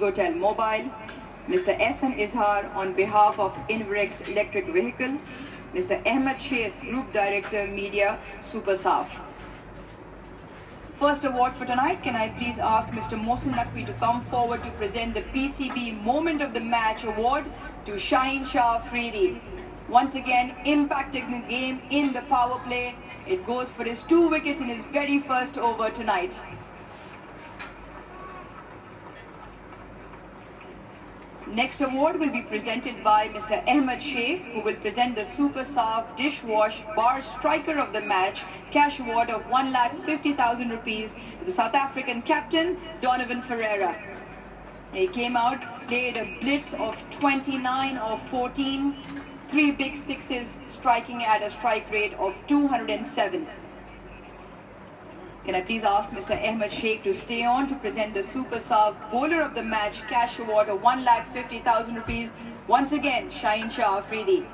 Gotel Mobile, Mr. S.M. Izhar on behalf of Inverex Electric Vehicle, Mr. Ahmed Sheikh, Group Director, Media, Supersaf. First award for tonight, can I please ask Mr. Mohsin Naqvi to come forward to present the PCB Moment of the Match Award to Shaheen Shah Afridi. Once again, impacting the game in the power play. It goes for his 2 wickets in his very first over tonight. Next award will be presented by Mr. Ahmed Sheikh, who will present the Supersaf Dishwash Bar Striker of the Match cash award of 1,50,000 rupees to the South African captain, Donovan Ferreira. He came out, played a blitz of 29 of 14, 3 big sixes, striking at a strike rate of 207. Can I please ask Mr. Ahmed Sheikh to stay on to present the Supersaf Bowler of the Match cash award of 1,50,000 rupees. Once again, Shaheen Shah Afridi.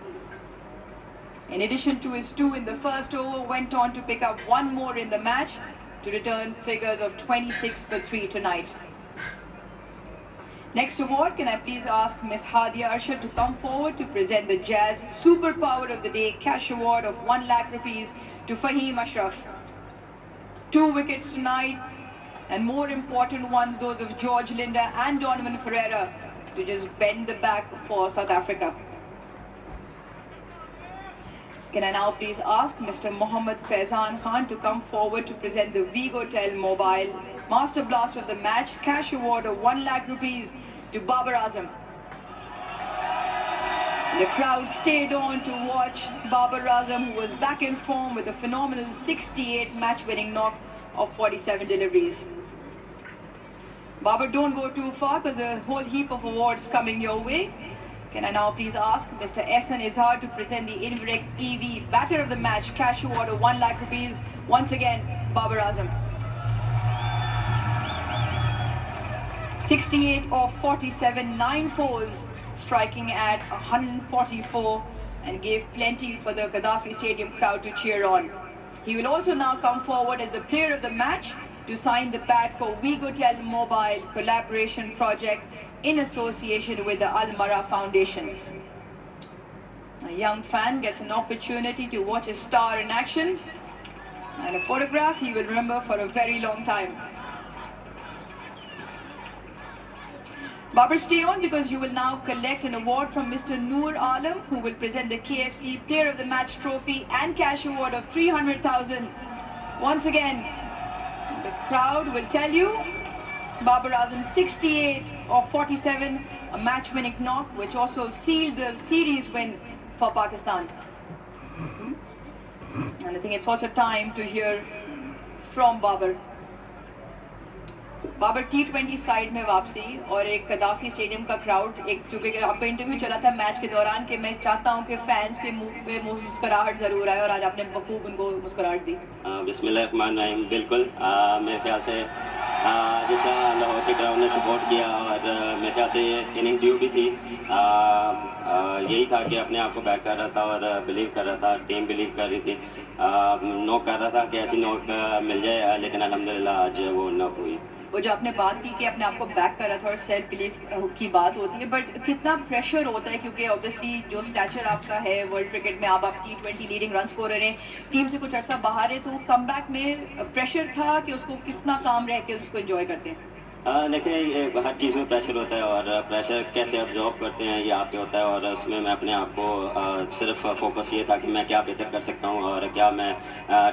In addition to his 2 in the first over, went on to pick up 1 more in the match to return figures of 26 for 3 tonight. Next award, can I please ask Ms. Hadia Arshad to come forward to present the Jazz Superpower of the Day cash award of 1 lakh rupees to Fahim Ashraf. 2 wickets tonight, and more important ones, those of George Linda and Donovan Ferreira, to just bend the back for South Africa. Can I now please ask Mr. Mohammad Faizan Khan to come forward to present the Vigotel Mobile Master Blast of the Match cash award of 1 lakh rupees to Babar Azam. The crowd stayed on to watch Babar Azam, who was back in form with a phenomenal 68 match-winning knock of 47 deliveries. Babar, don't go too far because a whole heap of awards coming your way. Can I now please ask Mr. S.N. Izhar to present the Inverex EV Batter of the Match cash award of 1 lakh rupees. Once again, Babar Azam. 68 of 47, 9 fours, striking at 144, and gave plenty for the Gaddafi Stadium crowd to cheer on. He will also now come forward as the player of the match to sign the bat for Vigotel Mobile collaboration project in association with the Al Mara Foundation. A young fan gets an opportunity to watch a star in action, and a photograph he will remember for a very long time. Babar, stay on because you will now collect an award from Mr. Noor Alam, who will present the KFC Player of the Match trophy and cash award of 300,000. Once again, the crowd will tell you, Babar Azam 68 of 47, a match-winning knock, which also sealed the series win for Pakistan. And I think it's also time to hear from Babar. Babar T20 side में वापसी और एक Gaddafi stadium का crowd, एक क्योंकि आपका interview चला था मैच के दौरान कि मैं चाहता हूं कि फैंस के मुंह पे मुस्कुराहट जरूर आए, और आज आपने बखूब उनको मुस्कुराहट दी. बिस्मिल्लाहिर्रहमानिर्रहीम. बिल्कुल मेरे ख्याल से जैसा लाहौर के क्राउड ने सपोर्ट किया, और मेरे ख्याल से ये इनिंग ड्यू भी थी. यही था कि अपने आप को बैक कर रहा था और बिलीव कर रहा था, टीम बिलीव कर रही थी. नॉक कर रहा था कि ऐसी नॉक मिल जाए, लेकिन अल्हम्दुलिल्लाह आज वो नॉक हुई. वो जो आपने बात की कि अपने आप को बैक कर रहा था और सेल्फ बिलीफ की बात होती है, बट कितना प्रेशर होता है, क्योंकि ऑब्वियसली जो स्टैचर आपका है वर्ल्ड क्रिकेट में, आप T20 लीडिंग रन स्कोरर हैं, टीम से कुछ अर्सा बाहर है, तो कमबैक में प्रेशर था कि उसको कितना काम रह के उसको एंजॉय करते हैं? देखिए, हर चीज़ में प्रेशर होता है, और प्रेशर कैसे ऑब्जॉर्व करते हैं ये आप पे होता है. और उसमें मैं अपने आप को सिर्फ फोकस ये था कि मैं क्या बेहतर कर सकता हूँ और क्या मैं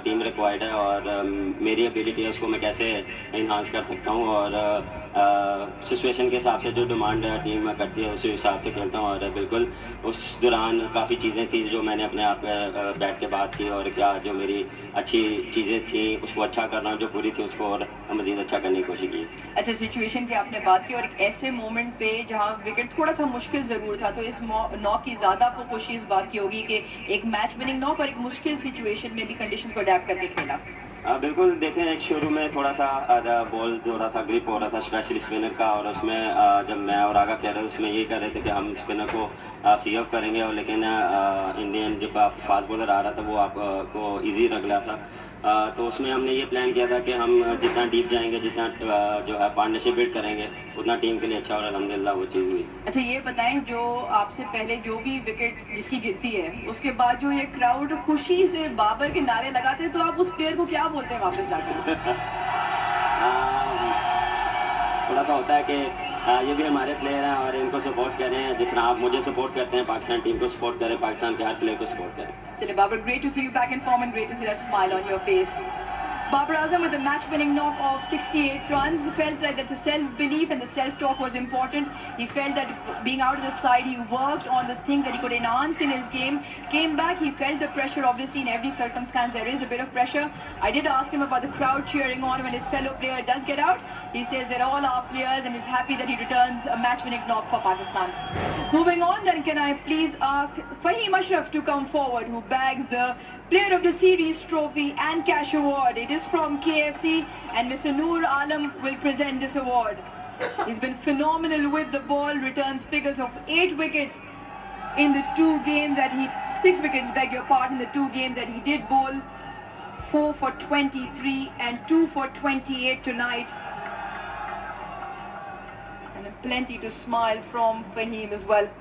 टीम रिक्वायर्ड है और मेरी एबिलिटी है उसको मैं कैसे इन्हांस कर सकता हूँ, और सिचुएशन के हिसाब से जो डिमांड टीम करती है उसी हिसाब से खेलता हूँ. और बिल्कुल उस दौरान काफ़ी चीज़ें थी जो मैंने अपने आप बैठ के बात की, और क्या जो मेरी अच्छी चीज़ें थी उसको अच्छा कर रहा हूँ, जो बुरी थी उसको और मज़ीद अच्छा करने की कोशिश की. अच्छा, सिचुएशन की आपने बात की, और एक ऐसे मोमेंट पे जहां विकेट थोड़ा सा मुश्किल जरूर था, तो इस नॉक की ज्यादा आपको कोशिश इस बात की होगी कि एक मैच विनिंग नॉक और एक मुश्किल सिचुएशन में भी कंडीशन को अडेप्ट करके खेला. बिल्कुल देखें, शुरू में थोड़ा सा बॉल जो रहा था ग्रिप हो रहा था स्पेशली स्पिनर का, और उसमें जब मैं और आगा कह रहे थे उसमें यही कह रहे थे कि हम स्पिनर को सी ऑफ करेंगे, और लेकिन इंडियन जब आप फास्ट बॉलर आ रहा था वो आपको ईजी लग रहा था। तो उसमें हमने ये प्लान किया था कि हम जितना डीप जाएंगे, जितना जो है पार्टनरशिप बिल्ड करेंगे, उतना टीम के लिए अच्छा, और अल्हम्दुलिल्लाह वो चीज़ हुई। अच्छा ये बताएं, जो आपसे पहले जो भी विकेट जिसकी गिरती है उसके बाद जो ये क्राउड खुशी से बाबर के नारे लगाते हैं, तो आप उस प्लेयर को क्या बोलते हैं वापस जाकर? थोड़ा सा होता है कि ये भी हमारे प्लेयर हैं और इनको सपोर्ट करें, जिस तरह आप मुझे सपोर्ट करते हैं, पाकिस्तान टीम को सपोर्ट करें, पाकिस्तान के हर प्लेयर को सपोर्ट करें। चलिए Babar, great to see you back in form and great to see that smile on your face. Babar Azam with a match-winning knock of 68 runs felt that the self-belief and the self-talk was important. He felt that being out of the side, he worked on the things that he could enhance in his game. Came back, he felt the pressure. Obviously, in every circumstance, there is a bit of pressure. I did ask him about the crowd cheering on when his fellow player does get out. He says they're all our players and is happy that he returns a match-winning knock for Pakistan. Moving on, then, can I please ask Fahim Ashraf to come forward, who bags the Player of the Series trophy and cash award. It is from KFC, and Mr. Noor Alam will present this award. He's been phenomenal with the ball, returns figures of 8 wickets in the 2 games that he, 6 wickets, beg your pardon, the 2 games that he did bowl, 4 for 23 and 2 for 28 tonight. And plenty to smile from Fahim as well.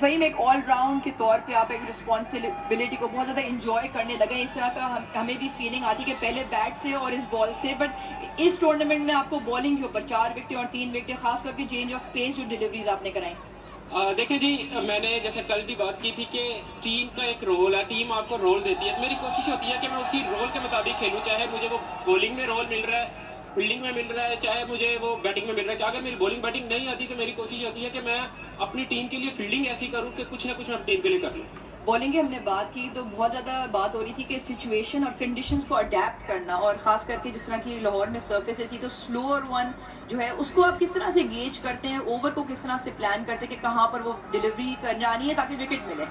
Faheem, एक all round के तौर पे आप एक responsibility को बहुत ज़्यादा enjoy करने लगे। इस तरह का हमें भी फीलिंग आती है कि पहले बैट से और इस बॉल से, बट इस टूर्नामेंट में आपको बॉलिंग के ऊपर 4 विकेटें और 3 विकेटें, खास करके चेंज ऑफ पेस जो डिलीवरीज आपने कराई। देखिए जी, मैंने जैसे कल भी बात की थी कि टीम का एक रोल है, टीम आपको रोल देती है। मेरी कोशिश होती है कि मैं उसी रोल के मुताबिक खेलूँ, चाहे मुझे वो बॉलिंग में रोल मिल रहा है, फील्डिंग में मिल रहा है, चाहे मुझे वो बैटिंग में मिल रहा है। कि अगर मेरी बॉलिंग बैटिंग नहीं आती तो मेरी कोशिश होती है कि मैं अपनी टीम के लिए फील्डिंग ऐसी करूं कि कुछ ना कुछ मैं अपनी टीम के लिए कर लूं। बॉलिंग की हमने बात की तो बहुत ज़्यादा बात हो रही थी कि सिचुएशन और कंडीशंस को अडेप्ट करना, और ख़ास करके जिस तरह की लाहौर में सरफेस ऐसी, तो स्लोअर वन जो है उसको आप किस तरह से गेज करते हैं, ओवर को किस तरह से प्लान करते हैं कि कहाँ पर वो डिलीवरी करनी है ताकि विकेट मिले?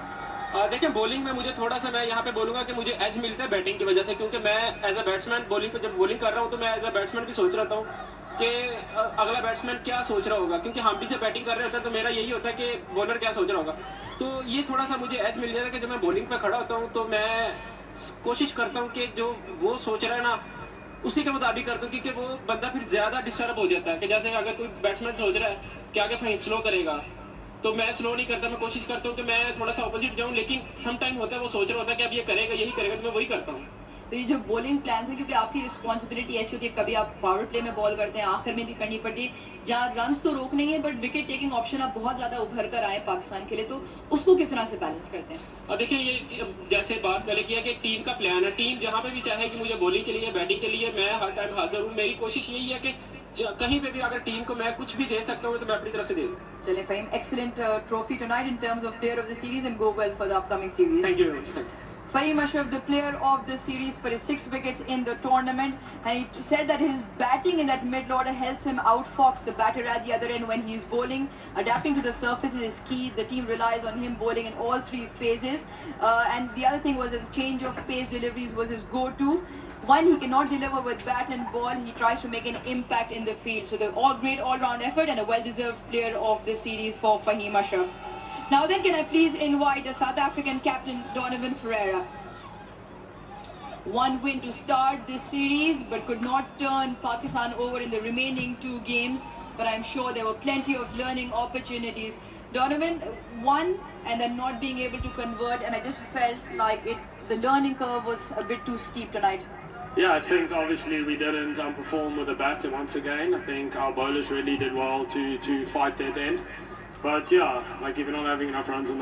देखिए, बॉलिंग में मुझे थोड़ा सा, मैं यहाँ पे बोलूंगा कि मुझे एज मिलता है बैटिंग की वजह से, क्योंकि मैं एज अ बैट्समैन बॉलिंग पे जब बॉलिंग कर रहा हूँ तो मैं एज अ बैट्समैन भी सोच रहा हूँ कि अगला बैट्समैन क्या सोच रहा होगा, क्योंकि हम भी जब बैटिंग कर रहे होते हैं तो मेरा यही होता है कि बॉलर क्या सोच रहा होगा। तो ये थोड़ा सा मुझे एज मिल जाता है कि जब मैं बॉलिंग पे खड़ा होता हूँ तो मैं कोशिश करता हूँ कि जो वो सोच रहा है ना उसी के मुताबिक करता हूँ, क्योंकि वो बंदा फिर ज्यादा डिस्टर्ब हो जाता है। कि जैसे अगर कोई बैट्समैन सोच रहा है कि आगे फहीम स्लो करेगा, तो मैं स्लो नहीं करता, मैं कोशिश करता हूँ कि मैं थोड़ा सा ऑपोजिट जाऊँ, लेकिन सम टाइम होता है वो सोच रहा होता है कि अब ये करेगा, यही करेगा, तो मैं वही करता हूँ। तो ये जो बॉलिंग प्लान है, क्योंकि आपकी रिस्पॉन्सिबिलिटी ऐसी होती है, कभी आप पावर प्ले में बॉल करते हैं, आखिर में भी करनी पड़ती है, जहाँ रन्स तो रोक नहीं है बट विकेट टेकिंग ऑप्शन आप बहुत ज़्यादा उभर कर आए पाकिस्तान के लिए, तो उसको किस तरह से बैलेंस करते हैं? और देखिए, ये जैसे बात पहले किया कि टीम का प्लान है, टीम जहाँ पे भी चाहे कि मुझे बॉलिंग के लिए, बैटिंग के लिए, मैं हर टाइम हाजिर हूँ। मेरी कोशिश यही है कि कहीं पे भी अगर टीम को मैं कुछ भी दे सकता हूँ तो मैं अपनी तरफ से दे दूँ। चलिए Faheem, excellent trophy tonight in terms of player of the series and go well for the upcoming series. Thank you very much. Thank you. Fahim Ashraf, the player of the series for his 6 wickets in the tournament, and he said that his batting in that mid order helps him outfox the batter at the other end when he's bowling. Adapting to the surface is key. The team relies on him bowling in all 3 phases. And the other thing was his change of pace deliveries was his go-to. When he cannot deliver with bat and ball, he tries to make an impact in the field. So the great all-round effort and a well-deserved player of the series for Fahim Ashraf. Now then, can I please invite the South African captain Donovan Ferreira. One win to start this series, but could not turn Pakistan over in the remaining 2 games. But I'm sure there were plenty of learning opportunities. Donovan won and then not being able to convert, and I just felt like the learning curve was a bit too steep tonight. Yeah, I think obviously we didn't perform with the bat once again. I think our bowlers really did well to fight that end. But yeah, like if you're not having enough runs on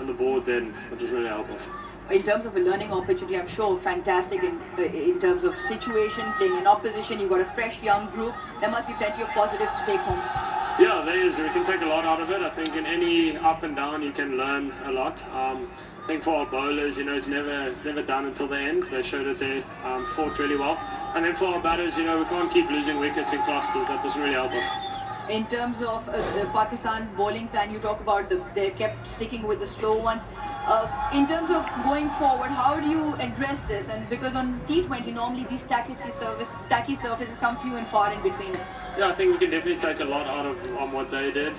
the board, then it doesn't really help us. In terms of a learning opportunity, I'm sure fantastic in terms of situation, playing in opposition. You've got a fresh young group. There must be plenty of positives to take home. Yeah, there is. We can take a lot out of it. I think in any up and down, you can learn a lot. I think for our bowlers, it's never done until the end. They showed that they fought really well. And then for our batters, we can't keep losing wickets in clusters. That doesn't really help us. In terms of the Pakistan bowling plan, you talk about they kept sticking with the slow ones. In terms of going forward, how do you address this? And because on T20 normally these tacky surfaces come few and far in between. Yeah, I think we can definitely take a lot out of what they did.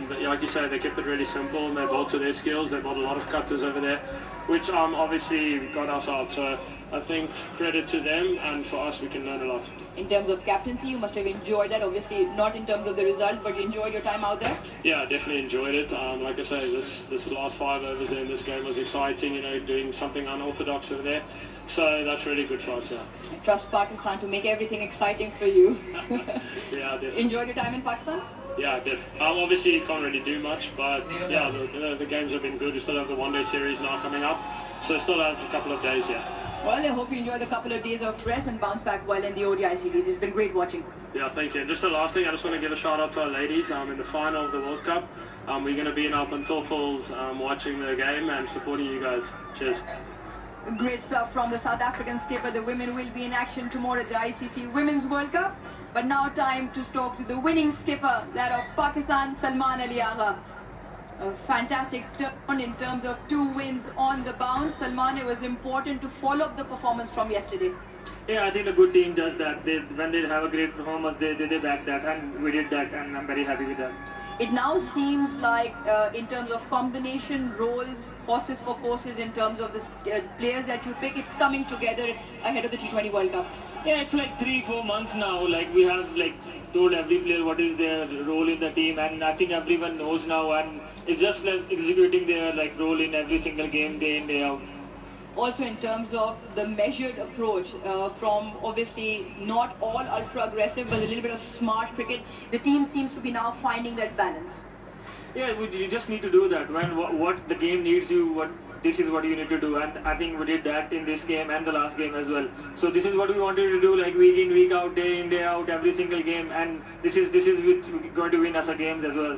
But yeah, like you say, they kept it really simple and they bowled to their skills. They bowled a lot of cutters over there, which obviously got us out. So I think credit to them, and for us, we can learn a lot. In terms of captaincy, you must have enjoyed that. Obviously, not in terms of the result, but you enjoyed your time out there. Yeah, I definitely enjoyed it. Like I say, this last 5 overs in this game was exciting. You know, doing something unorthodox over there. So that's really good for us. Yeah. I trust Pakistan to make everything exciting for you. Yeah, definitely. Enjoyed your time in Pakistan? Yeah, I did. Obviously, you can't really do much, but yeah, the games have been good. We still have the one-day series now coming up, so still have a couple of days. Yeah. Well, I hope you enjoy the couple of days of rest and bounce back well in the ODI series. It's been great watching. Yeah, thank you. And just the last thing, I just want to give a shout out to our ladies in the final of the World Cup. We're going to be in our pantoffels watching the game and supporting you guys. Cheers. Great stuff from the South African skipper. The women will be in action tomorrow at the ICC Women's World Cup. But now time to talk to the winning skipper, that of Pakistan, Salman Ali Agha. A fantastic turn in terms of 2 wins on the bounce. Salman, it was important to follow up the performance from yesterday. Yeah, I think the good team does that. When they have a great performance, they back that, and we did that, and I'm very happy with that. It now seems like in terms of combination roles, horses for courses, in terms of the players that you pick, it's coming together ahead of the T20 World Cup. Yeah, it's like 3-4 months now. Like we have told every player what is their role in the team, and I think everyone knows now, and it's just executing their role in every single game, day in, day out. Also in terms of the measured approach from obviously not all ultra aggressive but a little bit of smart cricket, the team seems to be now finding that balance. Yeah, you just need to do that. When what the game needs you, this is what you need to do, and I think we did that in this game and the last game as well. So this is what we wanted to do, like week in, week out, day in, day out, every single game, and this is which we're going to win as a games as well.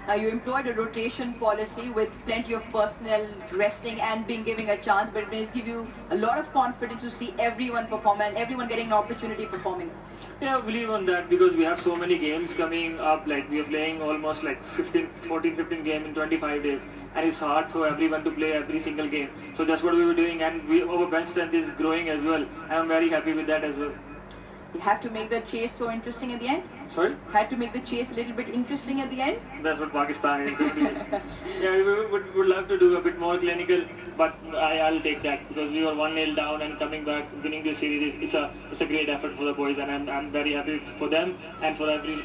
Now you employed a rotation policy with plenty of personnel resting and being given a chance, but it does give you a lot of confidence to see everyone perform and everyone getting an opportunity performing. Yeah, I believe on that because we have so many games coming up. Like we are playing almost 15 games in 25 days, and it's hard for everyone to play every single game. So that's what we were doing, and our bench strength is growing as well, and I'm very happy with that as well. You have to make the chase so interesting at the end? Sorry? Had to make the chase a little bit interesting at the end? That's what Pakistan is doing. Yeah, we would love to do a bit more clinical, but I'll take that because we were 1-0 down and coming back, winning this series. It's a great effort for the boys, and I'm very happy for them and for every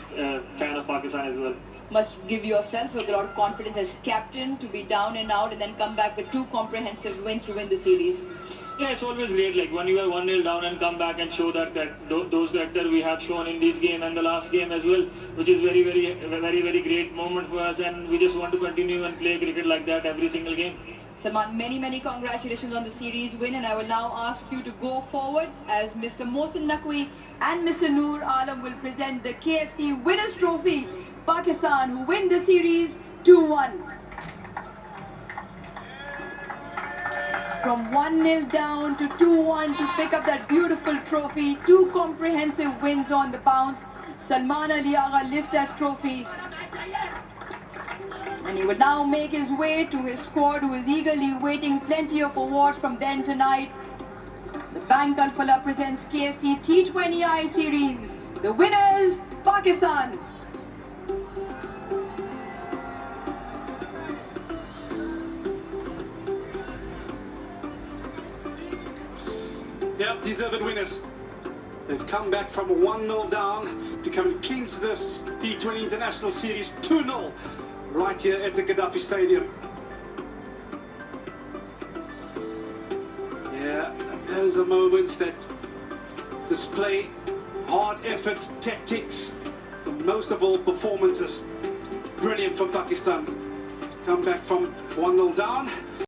fan of Pakistan as well. Must give yourself a lot of confidence as captain to be down and out and then come back with 2 comprehensive wins to win the series. Yeah, it's always great, like when you are 1-0 down and come back and show that those characters we have shown in this game and the last game as well, which is very great moment for us, and we just want to continue and play cricket like that every single game. Salman, many congratulations on the series win, and I will now ask you to go forward as Mr. Mohsin Naqvi and Mr. Noor Alam will present the KFC Winners' Trophy. Pakistan who win the series 2-1. From 1-0 down to 2-1 to pick up that beautiful trophy. 2 comprehensive wins on the bounce. Salman Ali Agha lifts that trophy. And he will now make his way to his squad who is eagerly waiting plenty of awards from them tonight. The Bank Al Falah presents KFC T20I series. The winners, Pakistan. Yeah, deserved winners. They've come back from 1-0 down to come and clinch this T20 International Series 2-0 right here at the Gaddafi Stadium. Yeah, those are moments that display hard effort, tactics, and most of all performances. Brilliant from Pakistan. Come back from 1-0 down.